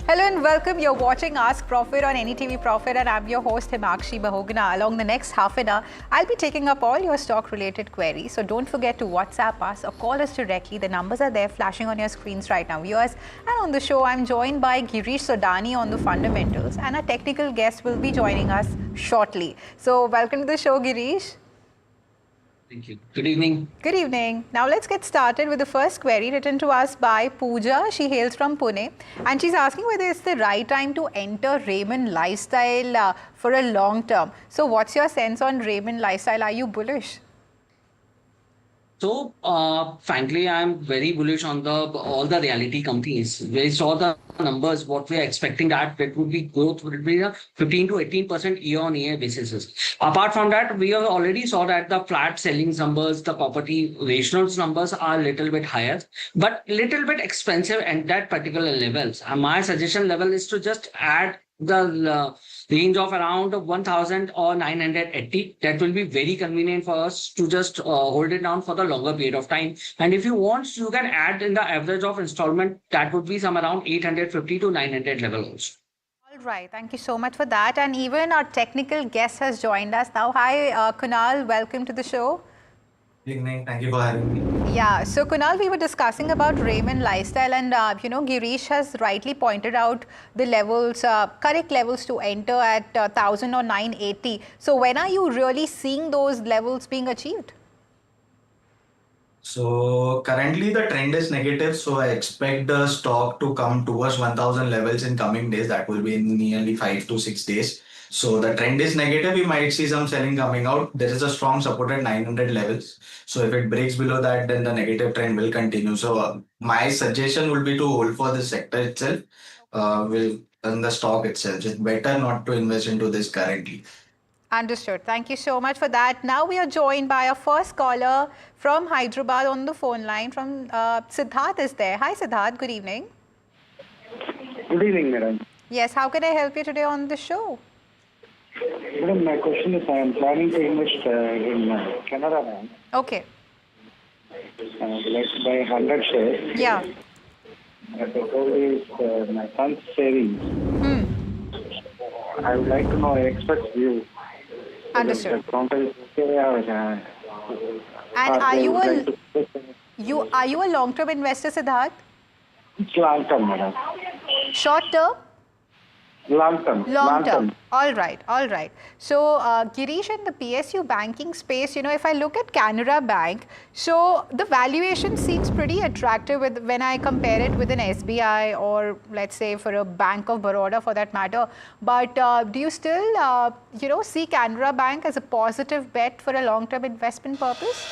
Hello and welcome. You're watching Ask Profit on NDTV Profit and I'm your host Himakshi Bahugna. Along the next half an hour, I'll be taking up all your stock related queries. So don't forget to WhatsApp us or call us directly. The numbers are there flashing on your screens right now, viewers. And on the show, I'm joined by Girish Sodani on the fundamentals and our technical guest will be joining us shortly. So welcome to the show, Girish. Thank you. Good evening. Good evening. Now let's get started with the first query written to us by Pooja. She hails from Pune and she's asking whether it's the right time to enter Raymond Lifestyle for a long term. So what's your sense on Raymond Lifestyle? Are you bullish? So, frankly, I'm very bullish on all the reality companies. We saw the numbers, what we are expecting that it would be growth would be a 15 to 18% year-on-year basis. Apart from that, we have already saw that the flat selling numbers, the property ratios numbers are a little bit higher, but little bit expensive at that particular levels. And my suggestion level is to just add the range of around 1000 or 980. That will be very convenient for us to just hold it down for the longer period of time. And if you want, you can add in the average of installment, that would be some around 850 to 900 level also. All right, thank you so much for that. And even our technical guest has joined us now. Hi, Kunal, welcome to the show. Good evening. Thank you for having me. Yeah, so Kunal, we were discussing about Raymond Lifestyle and, Girish has rightly pointed out the levels, correct levels to enter at 1000 or 980. So when are you really seeing those levels being achieved? So currently the trend is negative. So I expect the stock to come towards 1000 levels in coming days. That will be in nearly 5 to 6 days. So the trend is negative. We might see some selling coming out. There is a strong support at 900 levels. So if it breaks below that, then the negative trend will continue. So my suggestion would be to hold for the sector itself, in the stock itself. It's better not to invest into this currently. Understood. Thank you so much for that. Now we are joined by our first caller from Hyderabad on the phone line. From Siddharth is there. Hi Siddharth, good evening. Good evening, madam. Yes, how can I help you today on the show? Madam, my question is I am planning to invest in Canara Bank. Okay. Let's buy 100 shares. Yeah. The total is my son's savings. I would like to know expert's view. Understood. The counter is okay or, And are you a long-term investor, Siddharth? It's long-term, madam. Short-term? Long-term. Long-term. All right. All right. So, Girish, in the PSU banking space, if I look at Canara Bank, so the valuation seems pretty attractive when I compare it with an SBI or let's say for a Bank of Baroda for that matter. But do you still, see Canara Bank as a positive bet for a long-term investment purpose?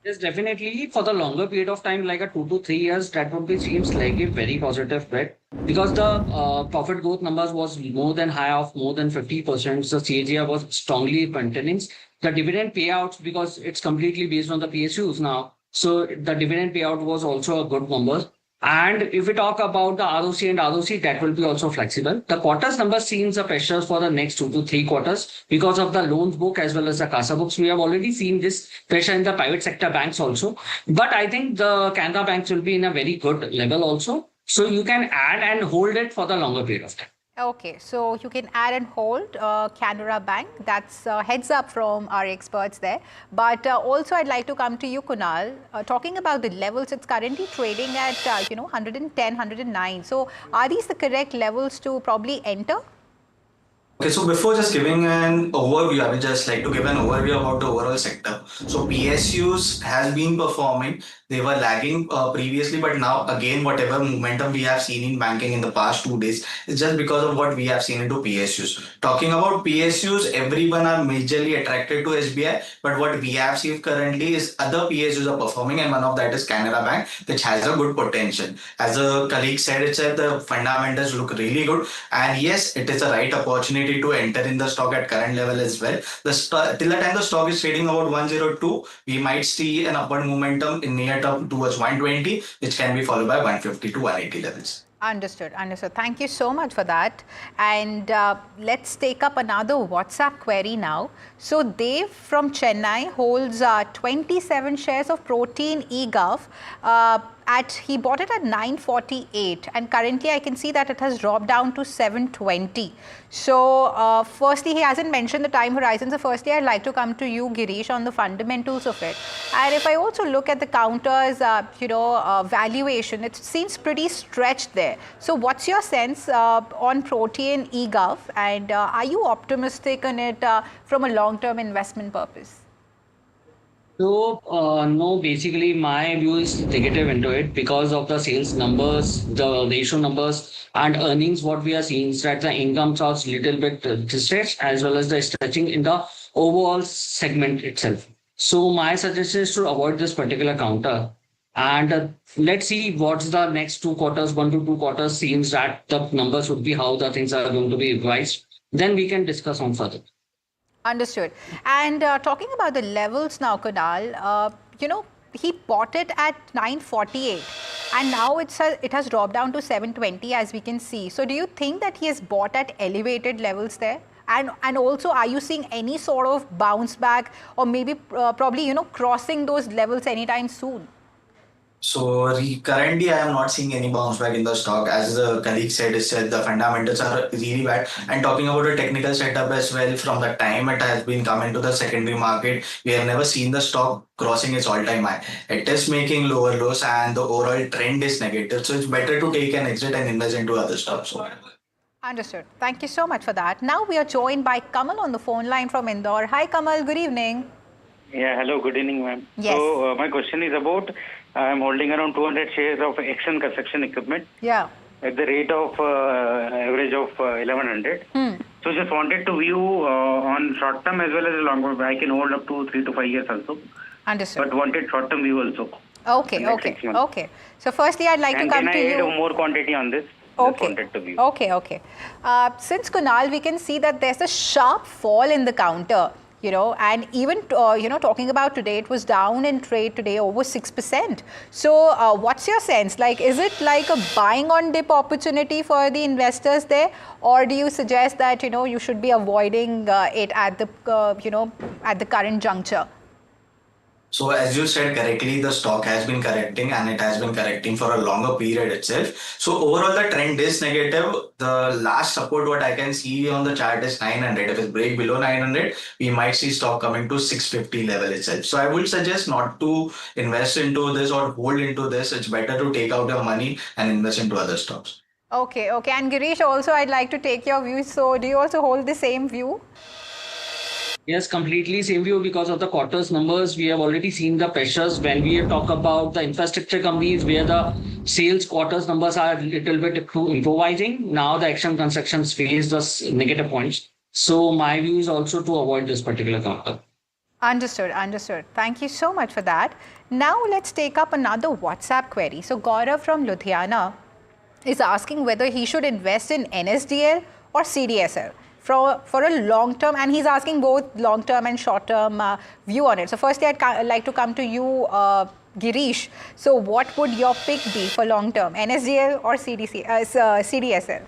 Yes, definitely. For the longer period of time, like a 2 to 3 years, that would be seems like a very positive bet because the profit growth numbers was more than high of more than 50%. So CAGR was strongly maintaining the dividend payouts because it's completely based on the PSUs now. So the dividend payout was also a good number. And if we talk about the ROC and ROC, that will be also flexible. The quarters number seems the pressures for the next 2 to 3 quarters because of the loans book as well as the CASA books. We have already seen this pressure in the private sector banks also. But I think the Canara banks will be in a very good level also. So you can add and hold it for the longer period of time. Okay, so you can add and hold Canara Bank. That's heads up from our experts there. But also I'd like to come to you, Kunal. Talking about the levels, it's currently trading at, 110, 109. So are these the correct levels to probably enter? Okay, so before just giving an overview, I would just like to give an overview about the overall sector. So PSUs has been performing. They were lagging previously, but now again, whatever momentum we have seen in banking in the past 2 days is just because of what we have seen into PSUs. Talking about PSUs, everyone are majorly attracted to SBI, but what we have seen currently is other PSUs are performing, and one of that is Canara Bank, which has a good potential. As a colleague said itself, the fundamentals look really good, and yes, it is a right opportunity to enter in the stock at current level as well. Till the time the stock is trading about 102, we might see an upward momentum in near term towards 120, which can be followed by 150 to 180 levels. Understood. Understood. Thank you so much for that. And let's take up another WhatsApp query now. So Dave from Chennai holds 27 shares of Protean eGov. he bought it at 948, and currently I can see that it has dropped down to 720. So firstly, he hasn't mentioned the time horizon. So firstly, I'd like to come to you, Girish, on the fundamentals of it. And if I also look at the counters, valuation, it seems pretty stretched there. So what's your sense on Protean eGov, and are you optimistic on it from a long-term investment purpose? So, no, basically my view is negative into it because of the sales numbers, the ratio numbers and earnings. What we are seeing is that the income charts little bit distressed as well as the stretching in the overall segment itself. So my suggestion is to avoid this particular counter. And let's see what's the next 2 quarters, 1 to 2 quarters seems that the numbers would be how the things are going to be revised. Then we can discuss on further. Understood. And talking about the levels now, Kunal, he bought it at 948 and now it has dropped down to 720 as we can see. So do you think that he has bought at elevated levels there? And also, are you seeing any sort of bounce back or maybe probably, crossing those levels anytime soon? So currently, I am not seeing any bounce back in the stock. As the colleague said, the fundamentals are really bad. And talking about the technical setup as well, from the time it has been come into the secondary market, we have never seen the stock crossing its all-time high. It is making lower lows, and the overall trend is negative. So it's better to take an exit and invest into other stocks. Understood. Thank you so much for that. Now we are joined by Kamal on the phone line from Indore. Hi, Kamal. Good evening. Yeah, hello, good evening, ma'am. Yes. So, my question is about, I'm holding around 200 shares of Action Construction Equipment Yeah. at the rate of average of 1100. So, just wanted to view on short term as well as long term. I can hold up to 3 to 5 years also. Understood. But wanted short term view also. Okay. So, firstly, I'd like And to come can to I you. add more quantity on this? Just wanted to view. Okay. Since Kunal, we can see that there's a sharp fall in the counter. And even, talking about today, it was down in trade today over 6%. So what's your sense? Like, is it like a buying on dip opportunity for the investors there? Or do you suggest that, you should be avoiding it at the, at the current juncture? So as you said correctly, the stock has been correcting and it has been correcting for a longer period itself. So overall, the trend is negative. The last support what I can see on the chart is 900. If it break below 900, we might see stock coming to 650 level itself. So I would suggest not to invest into this or hold into this. It's better to take out your money and invest into other stocks. Okay. And Girish, also, I'd like to take your view. So do you also hold the same view? Yes, completely same view because of the quarters numbers. We have already seen the pressures when we talk about the infrastructure companies where the sales quarters numbers are a little bit improvising. Now the Action Constructions face the negative points. So my view is also to avoid this particular counter. Understood. Thank you so much for that. Now let's take up another WhatsApp query. So Gaurav from Ludhiana is asking whether he should invest in NSDL or CDSL. For a long term, and he's asking both long term and short term view on it. So firstly, I'd like to come to you, Girish. So what would your pick be for long term, NSDL or CDSL?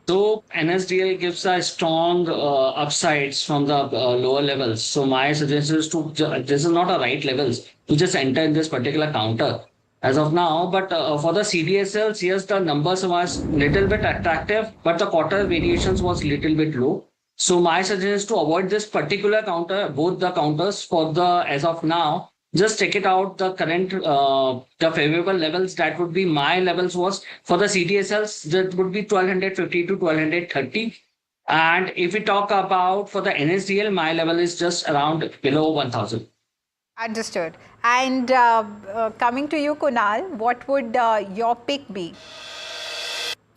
So NSDL gives a strong upsides from the lower levels. So my suggestion is this is not a right levels to just enter in this particular counter as of now. But for the CDSLs, yes, the numbers was little bit attractive, but the quarter variations was little bit low. So my suggestion is to avoid this particular counter, both the counters for the as of now. Just check it out. The current, the favorable levels that would be my levels was for the CDSLs that would be 1250 to 1230. And if we talk about for the NSDL, my level is just around below 1000. Understood. And coming to you, Kunal, what would your pick be?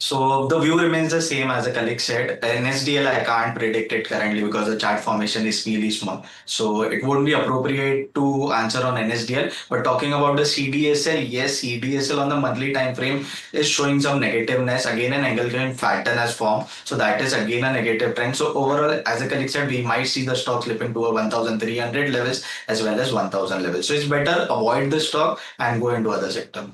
So the view remains the same as the colleague said. NSDL, I can't predict it currently because the chart formation is really small. So it wouldn't be appropriate to answer on NSDL. But talking about the CDSL, yes, CDSL on the monthly time frame is showing some negativeness. Again, an Angleton pattern has formed. So that is again a negative trend. So overall, as the colleague said, we might see the stock slipping to a 1,300 levels as well as 1,000 levels. So it's better avoid the stock and go into other sector.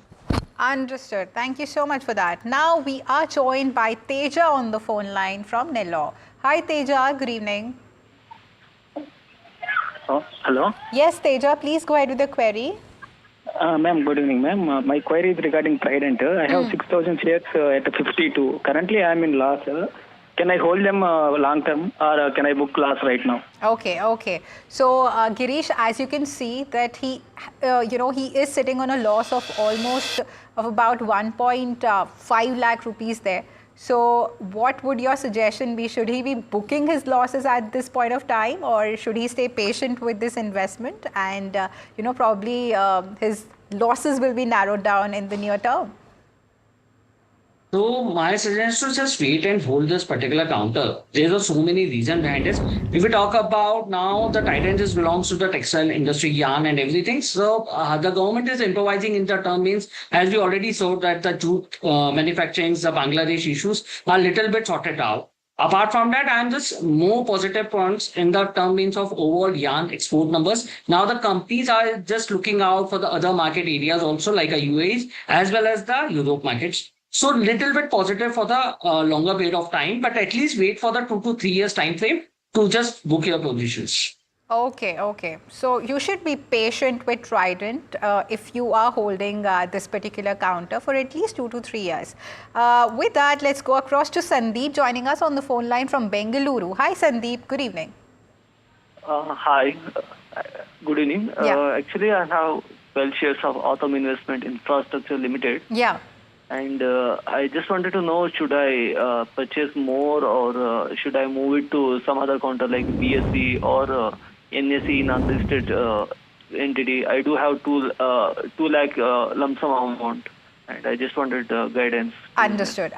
Understood. Thank you so much for that. Now we are joined by Teja on the phone line from Nellore. Hi Teja, good evening. Oh, hello? Yes, Teja, please go ahead with the query. Ma'am, good evening, ma'am. My query is regarding Trident. I have 6,000 shares at 52. Currently, I am in loss. Can I hold them long term, or can I book loss right now? Okay. So Girish, as you can see that he is sitting on a loss of almost of about 1.5 lakh rupees there. So what would your suggestion be? Should he be booking his losses at this point of time, or should he stay patient with this investment and probably his losses will be narrowed down in the near term? So my suggestion is just wait and hold this particular counter. There are so many reasons behind this. If we talk about now, the Trident just belongs to the textile industry, yarn and everything. So the government is improvising in the term means, as we already saw that the jute manufacturing, the Bangladesh issues are a little bit sorted out. Apart from that, I am just more positive points in the term means of overall yarn export numbers. Now the companies are just looking out for the other market areas also like a UAE as well as the Europe markets. So little bit positive for the longer period of time, but at least wait for the 2 to 3 years time frame to just book your positions. Okay. So you should be patient with Trident if you are holding this particular counter for at least 2 to 3 years. With that, let's go across to Sandeep joining us on the phone line from Bengaluru. Hi Sandeep, good evening. Hi, good evening. Yeah. Actually, I have 12 shares of Autumn Investment Infrastructure Limited. Yeah. And I just wanted to know, should I purchase more or should I move it to some other counter like BSE or NSE non-listed entity? I do have 2 lakh lump sum amount, and I just wanted guidance. Understood.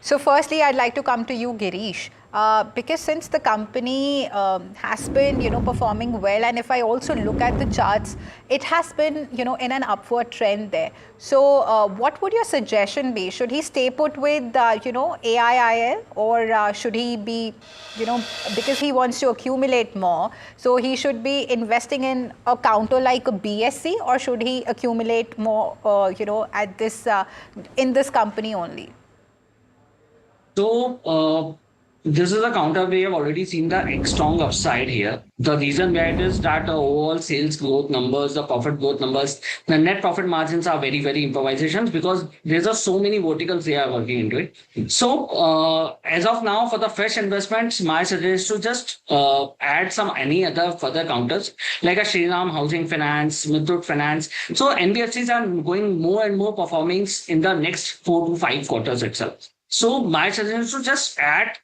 So firstly, I'd like to come to you, Girish, because since the company has been, performing well, and if I also look at the charts, it has been, in an upward trend there. So what would your suggestion be? Should he stay put with, AIIL, or should he be, because he wants to accumulate more, so he should be investing in a counter like a BSE, or should he accumulate more, at this in this company only? So this is a counter we have already seen the strong upside here. The reason behind it is that the overall sales growth numbers, the profit growth numbers, the net profit margins are very, very improvisations because there's are so many verticals they are working into it. So as of now, for the fresh investments, my suggestion is to just add some any other further counters like a Shriram Housing Finance, Mithut Finance. So NBFCs are going more and more performance in the next 4 to 5 quarters itself. So my suggestion is to just add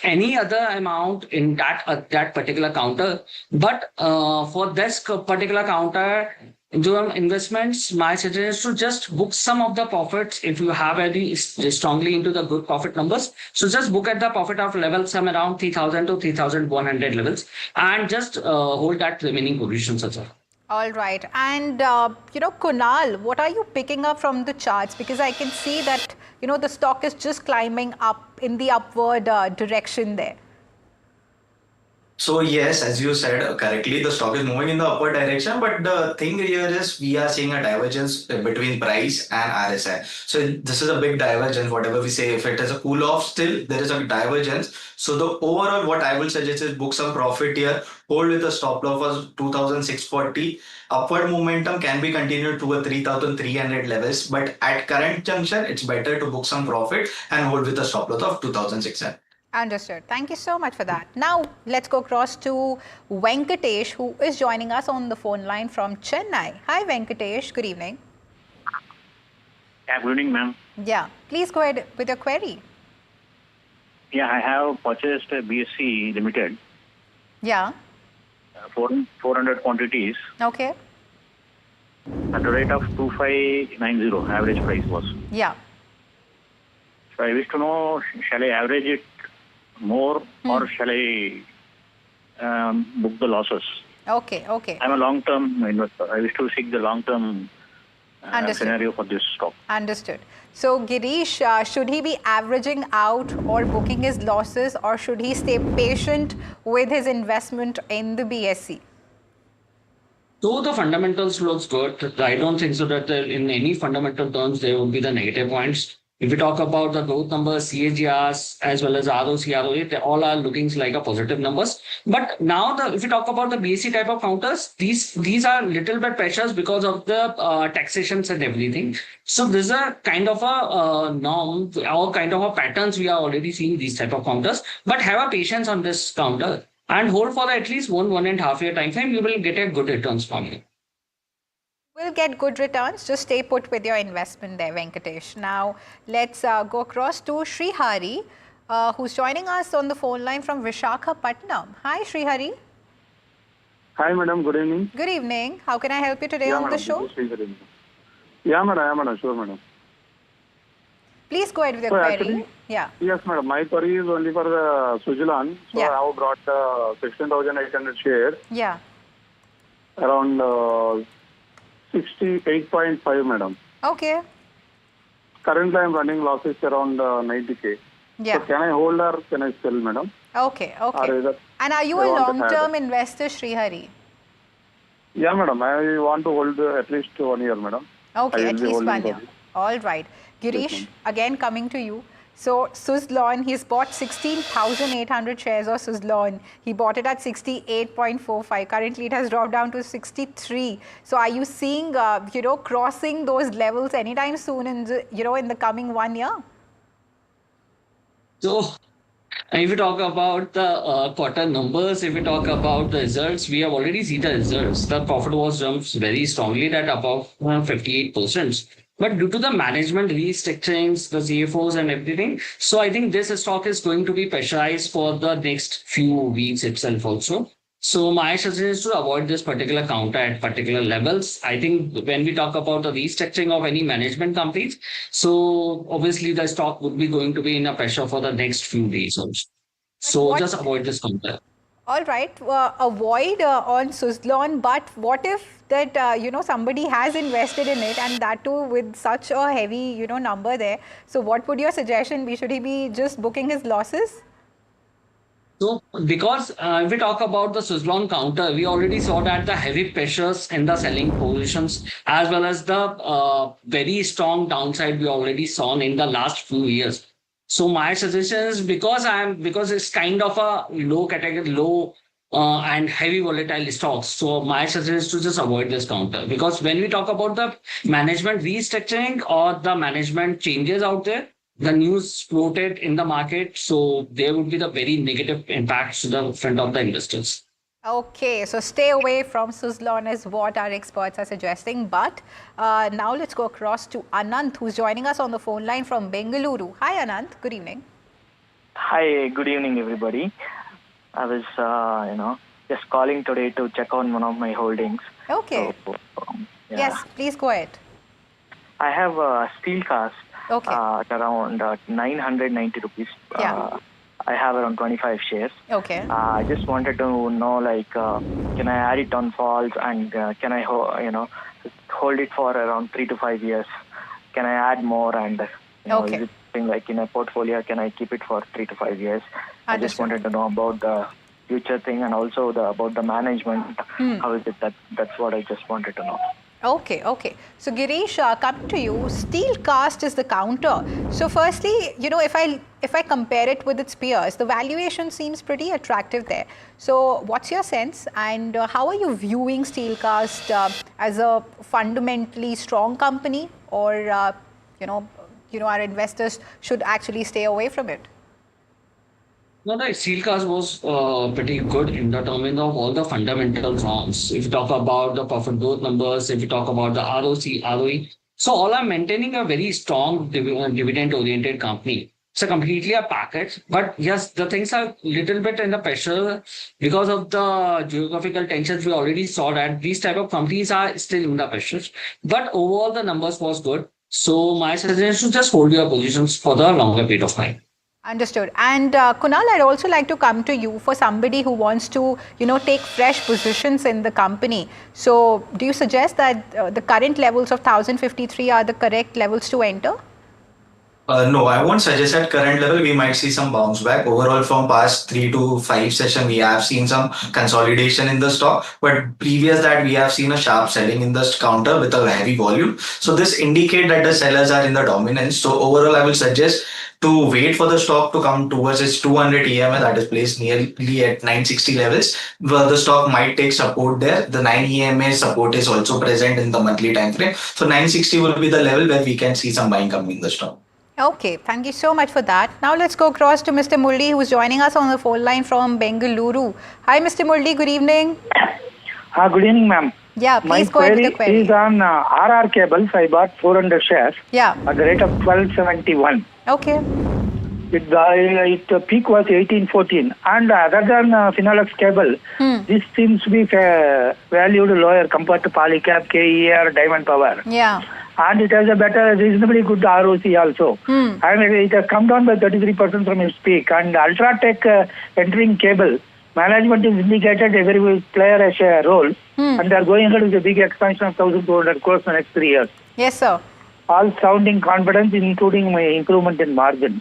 any other amount in that particular counter, but for this particular counter investments, my suggestion is to just book some of the profits if you have very strongly into the good profit numbers. So just book at the profit of level some around 3,000 to 3,100 levels and just hold that remaining positions as well. All right. And, Kunal, what are you picking up from the charts? Because I can see that, the stock is just climbing up in the upward direction there. So yes, as you said correctly, the stock is moving in the upward direction. But the thing here is we are seeing a divergence between price and RSI. So this is a big divergence. Whatever we say, if it is a cool off, still there is a divergence. So the overall, what I will suggest is book some profit here, hold with a stop loss of 2,640. Upward momentum can be continued to a 3,300 levels. But at current junction, it's better to book some profit and hold with a stop loss of 2,600. Understood. Thank you so much for that. Now, let's go across to Venkatesh, who is joining us on the phone line from Chennai. Hi, Venkatesh. Good evening. Yeah, good evening, ma'am. Yeah. Please go ahead with your query. Yeah, I have purchased a BSE Limited. Yeah. 400 quantities Okay. at the rate of 2590 average price was. Yeah. So I wish to know, shall I average it more or shall I book the losses? Okay. I'm a long-term investor. I wish to seek the long-term scenario for this stock. Understood. So, Girish, should he be averaging out or booking his losses, or should he stay patient with his investment in the BSE? So the fundamentals looks good. I don't think so that in any fundamental terms there will be the negative points. If we talk about the growth numbers, CAGRs as well as ROC, ROA, they all are looking like a positive numbers. But now, if we talk about the BSE type of counters, these are little bit pressures because of the taxations and everything. So this is a kind of a norm or kind of a patterns we are already seeing these type of counters. But have a patience on this counter and hold for at least 1.5 year time frame. You will get a good returns from it. Will get good returns. Just stay put with your investment there, Venkatesh. Now, let's go across to Srihari, who's joining us on the phone line from Visakhapatnam. Hi, Srihari. Hi, madam. Good evening. Good evening. How can I help you today on the show? Yeah, madam. Sure, madam. Please go ahead with your query. Actually, yeah. Yes, madam. My query is only for the Suzlon. So Yeah. I have brought 16,800 shares, Yeah. around 68.5, madam. Okay. Currently, I am running losses around 90K. Yeah. So can I hold or can I sell, madam? Okay. Or Okay. either And are you I a want to have long-term investor, Srihari? Yeah, madam. I want to hold at least 1 year, madam. Okay, I at will be least holding 1 for year. this. All right. Girish, ma'am. again coming to you. So Suzlon, he's bought 16,800 shares of Suzlon. He bought it at 68.45. Currently, it has dropped down to 63. So are you seeing, crossing those levels anytime soon in the coming 1 year? So if we talk about the quarter numbers, if we talk about the results, we have already seen the results. The profit was jumped very strongly, that above 58%. But due to the management restructurings, the CFOs and everything, so I think this stock is going to be pressurized for the next few weeks itself also. So my suggestion is to avoid this particular counter at particular levels. I think when we talk about the restructuring of any management companies, so obviously the stock would be going to be in a pressure for the next few days also. So what- just avoid this counter. All right, avoid on Suzlon, but what if that, somebody has invested in it and that too with such a heavy, number there. So what would your suggestion be? Should he be just booking his losses? So, because if we talk about the Suzlon counter, we already saw that the heavy pressures in the selling positions, as well as the very strong downside we already saw in the last few years. So my suggestion is because it's kind of a low category, low and heavy volatile stocks. So my suggestion is to just avoid this counter, because when we talk about the management restructuring or the management changes out there, the news floated in the market, so there would be the very negative impacts to the front of the investors. Okay, so stay away from Suzlon is what our experts are suggesting. But now let's go across to Anant, who's joining us on the phone line from Bengaluru. Hi, Anant. Good evening. Hi, good evening, everybody. I was, just calling today to check on one of my holdings. Okay. So, yeah. Yes, please go ahead. I have a Steelcast Okay. at around 990 rupees. Yeah. I have around 25 shares. Okay. I just wanted to know, can I add it on falls and can I, hold it for around 3 to 5 years? Can I add more and, Okay. is it something like in a portfolio, can I keep it for 3 to 5 years? I just Understood. wanted to know about the future thing and also about the management. How is it that's what I just wanted to know. Okay, okay. So Girish, coming to you, Steelcast is the counter. So firstly, if I compare it with its peers, the valuation seems pretty attractive there. So what's your sense, and how are you viewing Steelcast as a fundamentally strong company, or our investors should actually stay away from it? No, the Steelcast was pretty good in the terms of all the fundamental norms. If you talk about the profit growth numbers, if you talk about the ROC, ROE, so all are maintaining a very strong dividend-oriented company. It's a completely a package, but yes, the things are little bit in the pressure because of the geographical tensions. We already saw that these type of companies are still in the pressure, but overall the numbers was good. So my suggestion is to just hold your positions for the longer period of time. Understood. And Kunal, I'd also like to come to you for somebody who wants to, take fresh positions in the company. So do you suggest that the current levels of 1053 are the correct levels to enter? No, I won't suggest at current level. We might see some bounce back. Overall, from past 3 to 5 session, we have seen some consolidation in the stock. But previous that, we have seen a sharp selling in the counter with a heavy volume. So this indicate that the sellers are in the dominance. So overall, I will suggest to wait for the stock to come towards its 200 EMA that is placed nearly at 960 levels, where the stock might take support there. The 9 EMA support is also present in the monthly time frame. So 960 will be the level where we can see some buying coming in the stock. Okay, thank you so much for that. Now let's go across to Mr. Murli, who is joining us on the phone line from Bengaluru. Hi, Mr. Murli. Good evening. Good evening, ma'am. Yeah, please go ahead with the query. Is on RR Cables. I bought 400 shares. Yeah. At the rate of 1271. Okay. Its peak was 1814. And other than Finolex Cable, this seems to be valued lower compared to Polycab, KER, Diamond Power. Yeah. And it has a better, reasonably good ROC also. And it has come down by 33% from its peak. And Ultratech entering cable, management is indicated every player has a role. And they are going ahead with a big expansion of 1,200 crores in the next 3 years. Yes, sir. All sounding confidence, including my improvement in margin.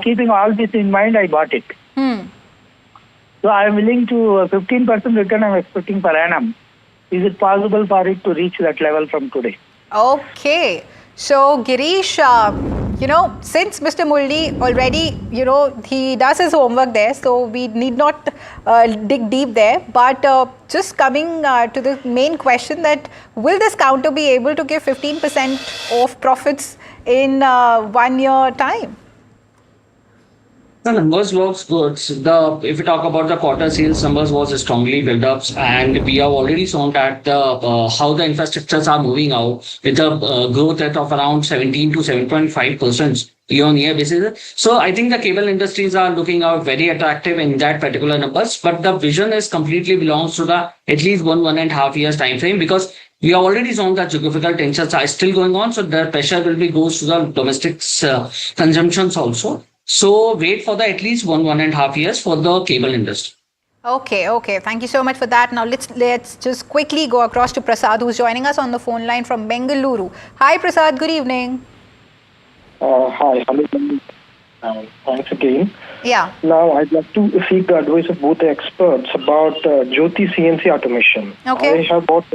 Keeping all this in mind, I bought it. So I am willing to 15% return I am expecting per annum. Is it possible for it to reach that level from today? Okay. So, Girish, since Mr. Murli already, he does his homework there, so we need not dig deep there. But just coming to the main question that will this counter be able to give 15% of profits in 1 year time? The numbers looks good. If we talk about the quarter sales numbers was strongly built up, and we have already shown that how the infrastructures are moving out with the growth rate of around 17 to 7.5% year-on-year basis. So I think the cable industries are looking out very attractive in that particular numbers, but the vision is completely belongs to the at least 1.5 years time frame, because we have already shown that geographical tensions are still going on, so the pressure will be goes to the domestic consumptions also. So wait for the at least 1.5 years for the cable industry. Okay. Thank you so much for that. Now let's just quickly go across to Prasad, who's joining us on the phone line from Bengaluru. Hi, Prasad. Good evening. Hi. Thanks again. Yeah. Now I'd like to seek the advice of both the experts about Jyoti CNC automation. Okay. I have bought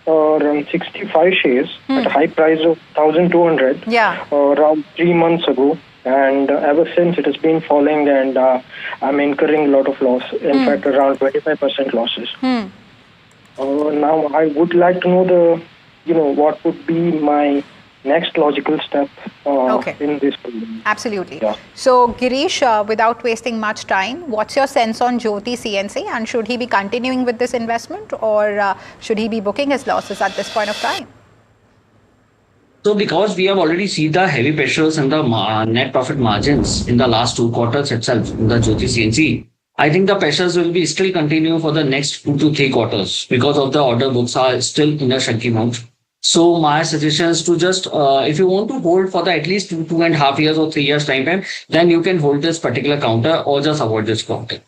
around 65 shares at a high price of 1,200. Yeah. Around 3 months ago. And ever since it has been falling, and I'm incurring a lot of loss. In fact, around 25% losses. Now I would like to know what would be my next logical step in this. Absolutely. Yeah. So Girish, without wasting much time, what's your sense on Jyoti CNC, and should he be continuing with this investment, or should he be booking his losses at this point of time? So because we have already seen the heavy pressures in the net profit margins in the last 2 quarters itself in the Jyoti CNC, I think the pressures will be still continue for the next 2 to 3 quarters because of the order books are still in a shrinking mode. So my suggestion is to just, if you want to hold for the at least 2.5 years or 3 years time frame, then you can hold this particular counter or just avoid this counter.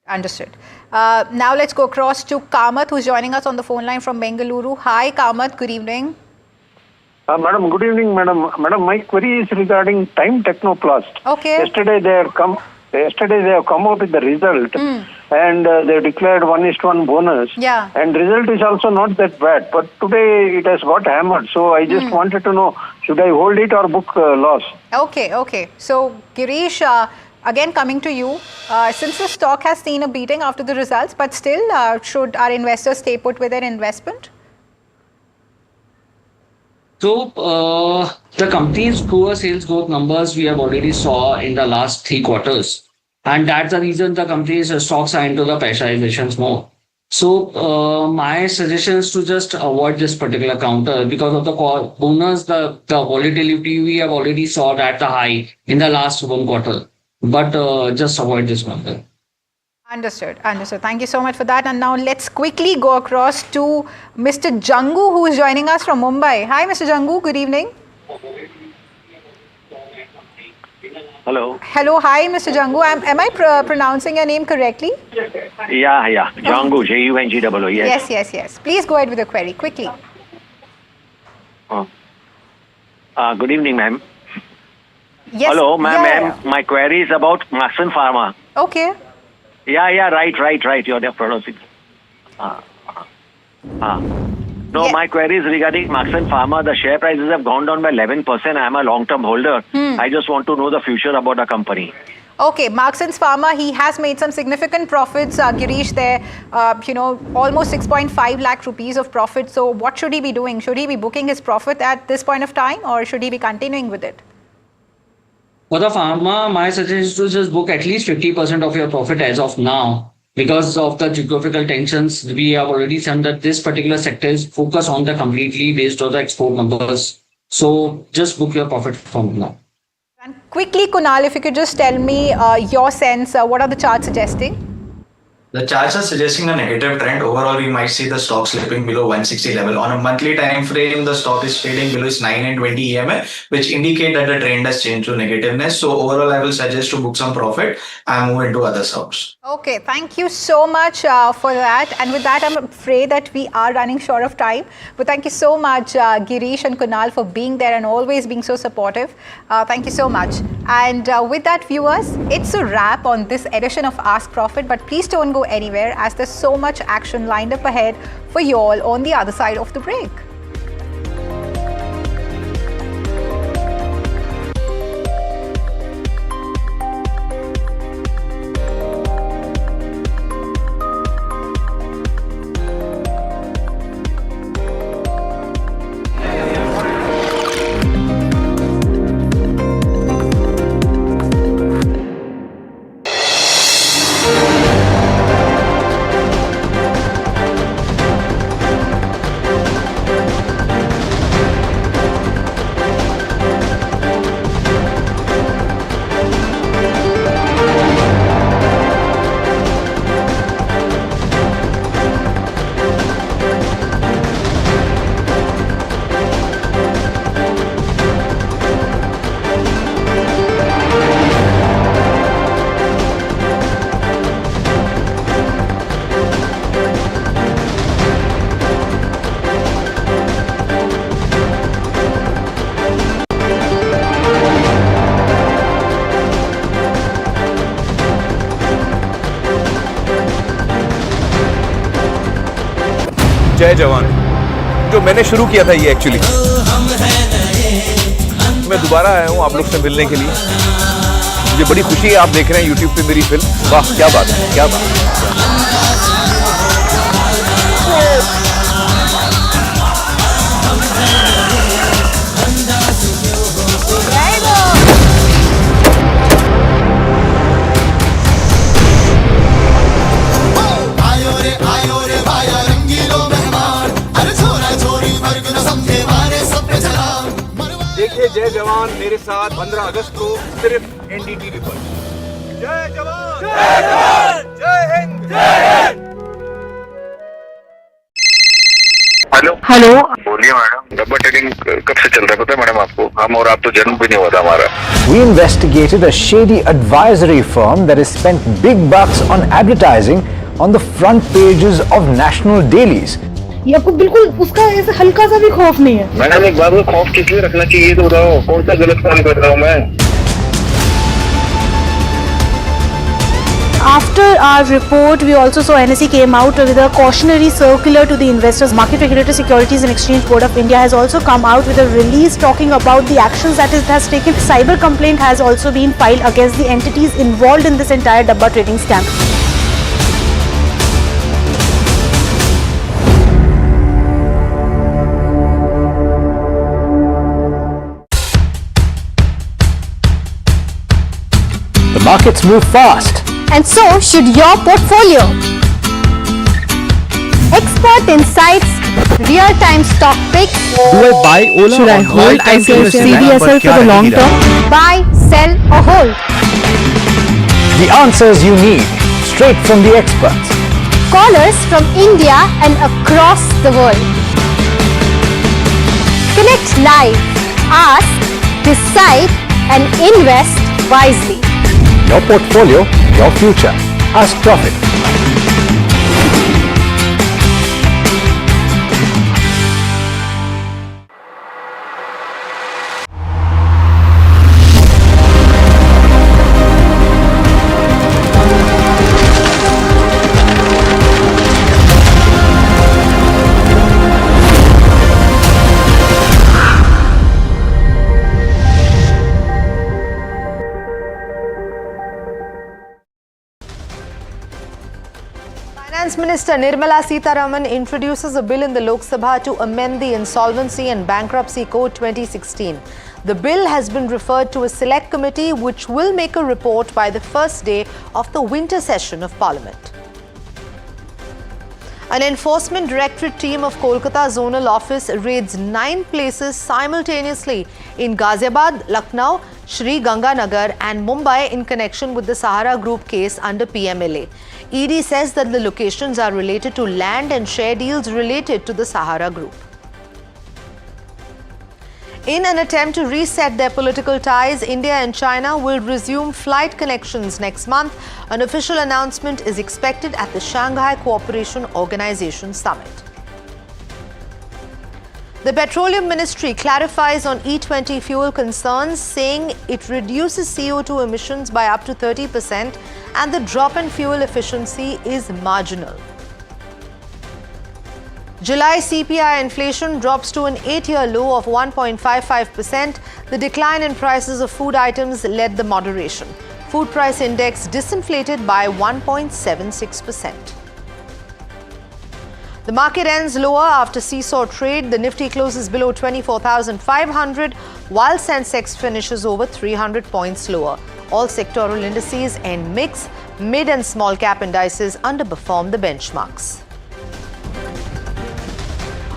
Understood. Now let's go across to Kamath, who's joining us on the phone line from Bengaluru. Hi, Kamath. Good evening. Madam, good evening, madam. Madam, my query is regarding Time Technoplast. Okay. Yesterday they have come out with the result, and they declared 1:1 bonus. Yeah. And result is also not that bad, but today it has got hammered. So I just wanted to know, should I hold it or book loss? Okay. So Girish, again coming to you, since the stock has seen a beating after the results, but still, should our investors stay put with their investment? So the company's poor sales growth numbers we have already saw in the last 3 quarters, and that's the reason the company's stocks are into the pressurizations more. So my suggestion is to just avoid this particular counter because of the bonus, the volatility we have already saw at the high in the last 1 quarter, but just avoid this counter. Understood. Thank you so much for that. And now let's quickly go across to Mr. Jangu, who is joining us from Mumbai. Hi, Mr. Jangu. Good evening. Hello. Hi, Mr. Jangu. Am I pronouncing your name correctly? Yeah. Jangu, Jungo, yes. Yes. Please go ahead with the query quickly. Good evening, ma'am. Yes. Hello, ma'am. Yeah, Ma'am, my query is about Marksans Pharma. Okay. Yeah, right. You're pronouncing. No, my query is regarding Marksans Pharma. The share prices have gone down by 11%. I'm a long-term holder. I just want to know the future about the company. Okay, Marksans Pharma, he has made some significant profits, Girish, there, almost 6.5 lakh rupees of profit. So what should he be doing? Should he be booking his profit at this point of time, or should he be continuing with it? For the pharma, my suggestion is to just book at least 50% of your profit as of now. Because of the geographical tensions, we have already seen that this particular sector is focused on the completely based on the export numbers. So just book your profit from now. And quickly, Kunal, if you could just tell me your sense, what are the charts suggesting? The charts are suggesting a negative trend. Overall, we might see the stock slipping below 160 level. On a monthly time frame, the stock is trading below its 9 and 20 EMA, which indicate that the trend has changed to negativeness. So overall, I will suggest to book some profit and move into other stocks. Okay, thank you so much for that. And with that, I'm afraid that we are running short of time. But thank you so much, Girish and Kunal, for being there and always being so supportive. Thank you so much. And with that, viewers, it's a wrap on this edition of Ask Profit. But please don't go anywhere, as there's so much action lined up ahead for you all on the other side of the break. जय जवान जो मैंने शुरू किया था ये actually मैं दोबारा आया हूँ आप लोग से मिलने के लिए मुझे बड़ी खुशी है आप देख रहे हैं YouTube पे मेरी फिल्म वाह क्या बात है क्या बात है जय जवान मेरे साथ 15 अगस्त को सिर्फ NDTV पर जय जवान जय हिंद हेलो बोलिए मैडम डब्बा ट्रेडिंग कब से चल रहा है पता है मैडम आपको हम और आप तो जन्म भी नहीं हुआ था हमारा We investigated a shady advisory firm that has spent big bucks on advertising on the front pages of national dailies. ये आपको बिल्कुल उसका ऐसे हल्का सा भी खौफ नहीं है मैडम एक बात को खौफ किस लिए रखना चाहिए तो बताओ कौन सा गलत काम कर रहा हूँ मैं After our report, we also saw NSE came out with a cautionary circular to the investors. Market Regulator Securities and Exchange Board of India has also come out with a release talking about the actions that it has taken. Cyber complaint has also been filed against the entities involved in this entire Dabba trading scam. The markets move fast. And so should your portfolio. Expert insights, real-time stock picks. Do I buy Ola? Should I hold IBC CDSL for the long term? Buy, sell or hold. The answers you need, straight from the experts. Callers from India and across the world. Connect live, ask, decide and invest wisely. Your portfolio, your future. Ask Profit. Finance Minister Nirmala Sitharaman introduces a bill in the Lok Sabha to amend the Insolvency and Bankruptcy Code 2016. The bill has been referred to a select committee which will make a report by the first day of the winter session of Parliament. An enforcement directorate team of Kolkata Zonal Office raids 9 places simultaneously in Ghaziabad, Lucknow, Sri Ganganagar and Mumbai in connection with the Sahara Group case under PMLA. ED says that the locations are related to land and share deals related to the Sahara Group. In an attempt to reset their political ties, India and China will resume flight connections next month. An official announcement is expected at the Shanghai Cooperation Organization Summit. The Petroleum Ministry clarifies on E20 fuel concerns, saying it reduces CO2 emissions by up to 30% and the drop in fuel efficiency is marginal. July CPI inflation drops to an 8-year low of 1.55%. The decline in prices of food items led the moderation. Food price index disinflated by 1.76%. The market ends lower after seesaw trade. The Nifty closes below 24,500, while Sensex finishes over 300 points lower. All sectoral indices end mixed. Mid and small cap indices underperform the benchmarks.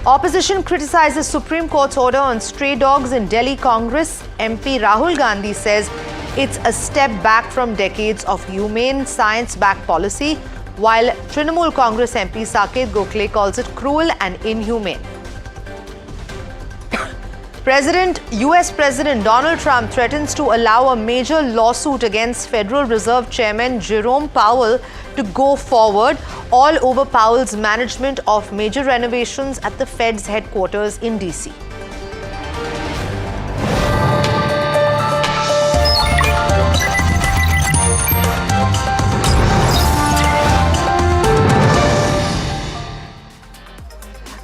Opposition criticizes Supreme Court's order on stray dogs in Delhi Congress. MP Rahul Gandhi says it's a step back from decades of humane science-backed policy, while Trinamool Congress MP Saket Gokhale calls it cruel and inhumane. US President Donald Trump threatens to allow a major lawsuit against Federal Reserve Chairman Jerome Powell to go forward, all over Powell's management of major renovations at the Fed's headquarters in DC.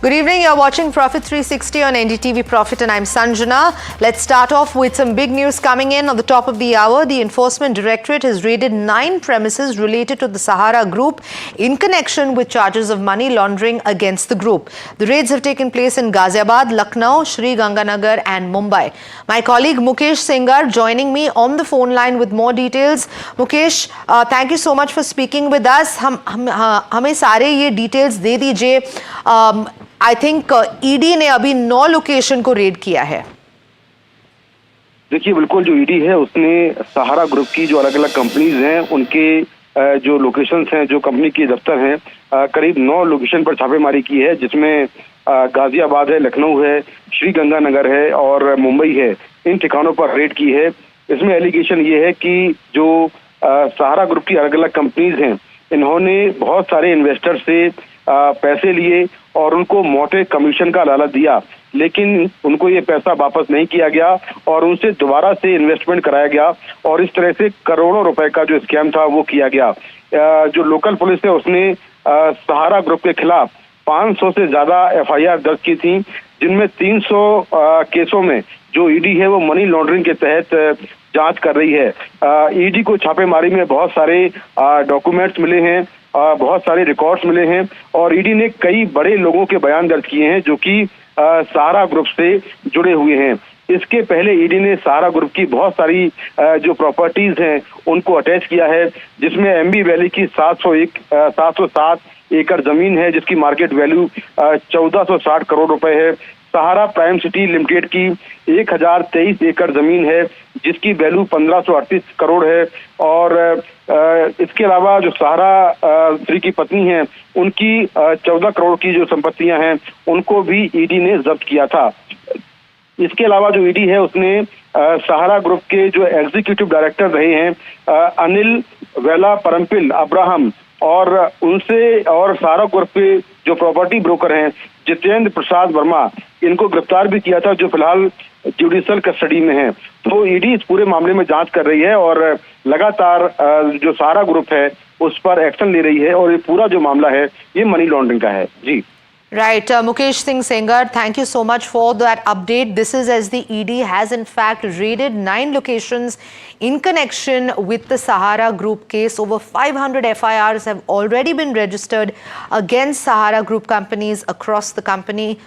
Good evening, you're watching Profit 360 on NDTV Profit and I'm Sanjana. Let's start off with some big news coming in on the top of the hour. The Enforcement Directorate has raided 9 premises related to the Sahara Group in connection with charges of money laundering against the group. The raids have taken place in Ghaziabad, Lucknow, Sri Ganganagar and Mumbai. My colleague Mukesh Singar joining me on the phone line with more details. Mukesh, thank you so much for speaking with us. हमें सारे ये details दे दीजिए. I think ED ने अभी 9 location को red किया है. देखिए, बिल्कुल जो ईडी है उसने सहारा ग्रुप की जो अलग अलग कंपनीज हैं उनके जो लोकेशंस हैं, जो कंपनी के दफ्तर हैं, करीब 9 लोकेशन पर छापेमारी की है, जिसमें गाजियाबाद है, लखनऊ है, श्री गंगानगर है और मुंबई है. इन ठिकानों पर रेड की है. इसमें एलिगेशन ये है कि जो सहारा ग्रुप की अलग अलग कंपनीज हैं, इन्होंने बहुत सारे इन्वेस्टर से पैसे लिए और उनको मोटे कमीशन का लालच दिया, लेकिन उनको ये पैसा वापस नहीं किया गया और उनसे दोबारा से इन्वेस्टमेंट कराया गया और इस तरह से करोड़ों रुपए का जो स्कैम था वो किया गया. जो लोकल पुलिस है उसने सहारा ग्रुप के खिलाफ 500 से ज्यादा एफआईआर दर्ज की थी, जिनमें 300 केसों में जो ईडी है वो मनी लॉन्ड्रिंग के तहत जांच कर रही है. ईडी को छापेमारी में बहुत सारे डॉक्यूमेंट्स मिले हैं, बहुत सारे रिकॉर्ड्स मिले हैं और ईडी ने कई बड़े लोगों के बयान दर्ज किए हैं जो कि सहारा ग्रुप से जुड़े हुए हैं. इसके पहले ईडी ने सहारा ग्रुप की बहुत सारी जो प्रॉपर्टीज हैं उनको अटैच किया है, जिसमें एमबी वैली की 707 एकड़ जमीन है जिसकी मार्केट वैल्यू 1460 करोड़ रुपए है. सहारा प्राइम सिटी लिमिटेड की 1023 एकड़ जमीन है जिसकी वैल्यू 1538 करोड़ है और इसके अलावा जो सहारा श्री की पत्नी है उनकी 14 करोड़ की जो संपत्तियां हैं उनको भी ईडी ने जब्त किया था. इसके अलावा जो ईडी है उसने सहारा ग्रुप के जो एग्जीक्यूटिव डायरेक्टर रहे हैं अनिल वेला परम्पिल अब्राहम और उनसे और सहारा ग्रुप के जो प्रॉपर्टी ब्रोकर हैं जितेंद्र प्रसाद वर्मा, इनको गिरफ्तार भी किया था जो फिलहाल जुडिशियल कस्टडी में है. तो ईडी इस पूरे मामले में जांच कर रही है और लगातार जो सहारा ग्रुप है उस पर एक्शन ले रही है और ये पूरा जो मामला है ये मनी लॉन्ड्रिंग का है. जी Right, Mukesh Singh Sengar, thank you so much for that update. This is as the ED has in fact raided 9 locations in connection with the Sahara Group case. Over 500 FIRs have already been registered against Sahara Group companies across the country.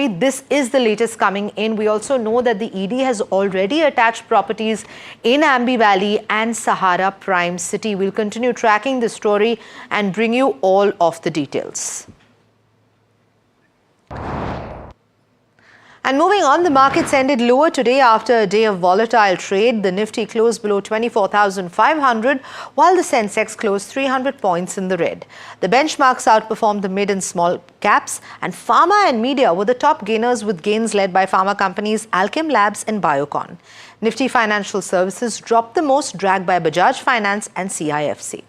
This is the latest coming in. We also know that the ED has already attached properties in Ambi Valley and Sahara Prime City. We'll continue tracking this story and bring you all of the details. And moving on, the markets ended lower today after a day of volatile trade. The Nifty closed below 24,500, while the Sensex closed 300 points in the red. The benchmarks outperformed the mid and small caps, and pharma and media were the top gainers, with gains led by pharma companies Alkem Labs and Biocon. Nifty Financial Services dropped the most, dragged by Bajaj Finance and CIFC.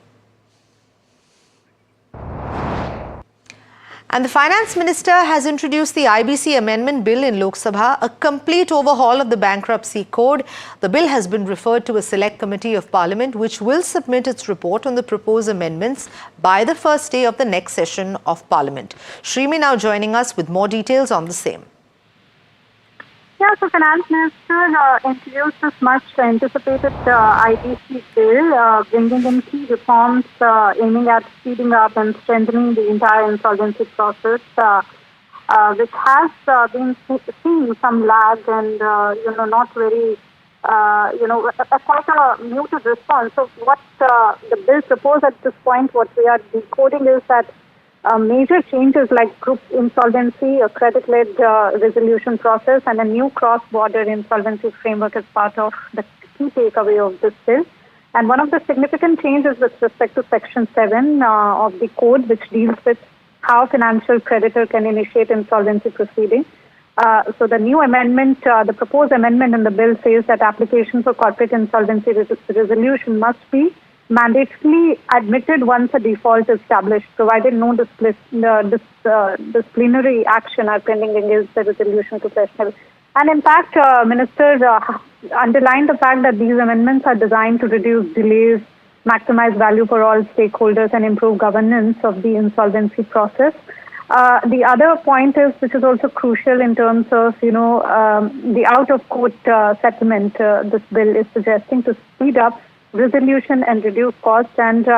And the Finance Minister has introduced the IBC Amendment Bill in Lok Sabha, a complete overhaul of the bankruptcy code. The bill has been referred to a select committee of Parliament, which will submit its report on the proposed amendments by the first day of the next session of Parliament. Shrimi now joining us with more details on the same. Yeah, so Finance Minister introduced this much anticipated IBC bill, bringing in key reforms aiming at speeding up and strengthening the entire insolvency process, which has been seeing some lag and, not very, quite a muted response. So what the bill proposed at this point, what we are decoding is that major changes like group insolvency, a credit-led resolution process, and a new cross-border insolvency framework as part of the key takeaway of this bill. And one of the significant changes with respect to Section 7 of the code, which deals with how financial creditor can initiate insolvency proceedings. So the new amendment, the proposed amendment in the bill says that applications for corporate insolvency resolution must be mandatorily admitted once a default is established, provided no disciplinary action are pending against the resolution professional. And in fact, Minister underlined the fact that these amendments are designed to reduce delays, maximize value for all stakeholders, and improve governance of the insolvency process. The other point is, which is also crucial in terms of, the out-of-court settlement, this bill is suggesting to speed up resolution and reduce costs, and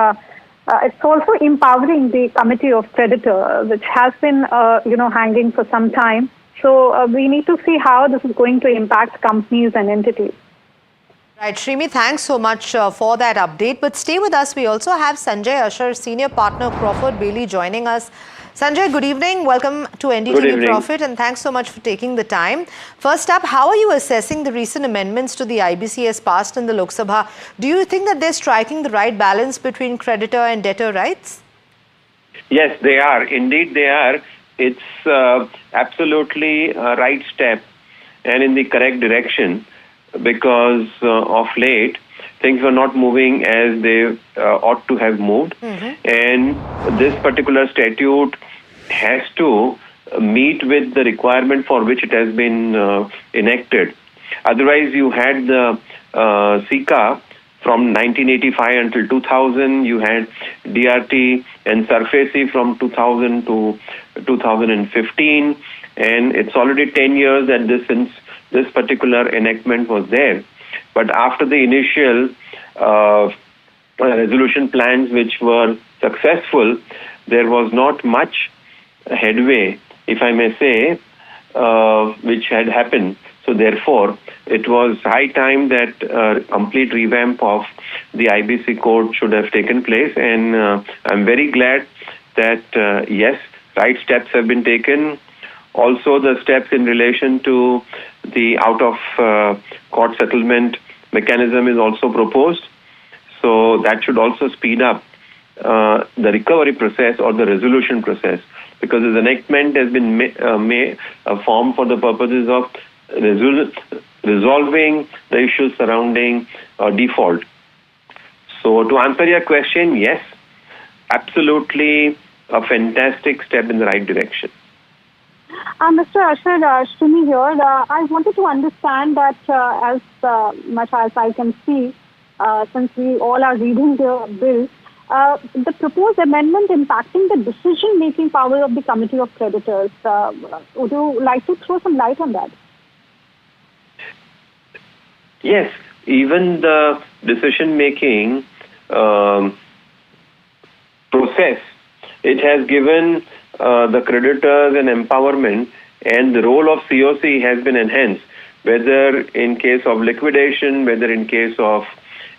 it's also empowering the committee of creditor, which has been hanging for some time. So we need to see how this is going to impact companies and entities. Right, Shrimi, thanks so much for that update. But stay with us. We also have Sanjay Ashar, Senior Partner, Crawford Bailey, joining us. Sanjay, good evening. Welcome to NDTV Profit, and thanks so much for taking the time. First up, how are you assessing the recent amendments to the IBC as passed in the Lok Sabha? Do you think that they're striking the right balance between creditor and debtor rights? Yes, they are. Indeed, they are. It's absolutely a right step and in the correct direction, because of late, things were not moving as they ought to have moved. And this particular statute has to meet with the requirement for which it has been enacted. Otherwise, you had the SICA from 1985 until 2000, you had DRT and SURFACE from 2000 to 2015, and it's already 10 years that since this particular enactment was there. But after the initial resolution plans, which were successful, there was not much headway, if I may say, which had happened. So therefore, it was high time that a complete revamp of the IBC code should have taken place. And I'm very glad that, yes, right steps have been taken. Also, the steps in relation to the out-of-court settlement mechanism is also proposed. So that should also speed up the recovery process or the resolution process, because the enactment has been formed for the purposes of resolving the issues surrounding default. So to answer your question, yes, absolutely a fantastic step in the right direction. Mr. Ashar, Shrimi here. I wanted to understand that as much as I can see, since we all are reading the bill, the proposed amendment impacting the decision-making power of the Committee of Creditors. Would you like to throw some light on that? Yes, even the decision-making process, it has given the creditors an empowerment, and the role of COC has been enhanced, whether in case of liquidation, whether in case of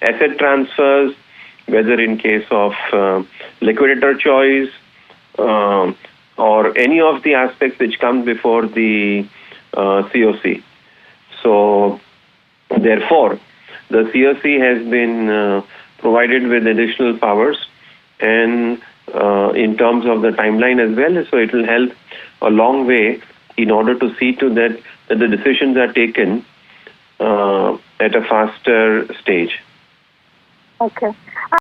asset transfers, whether in case of liquidator choice, or any of the aspects which come before the COC. So, therefore, the COC has been provided with additional powers, and in terms of the timeline as well, so it will help a long way in order to see to that the decisions are taken at a faster stage. Okay.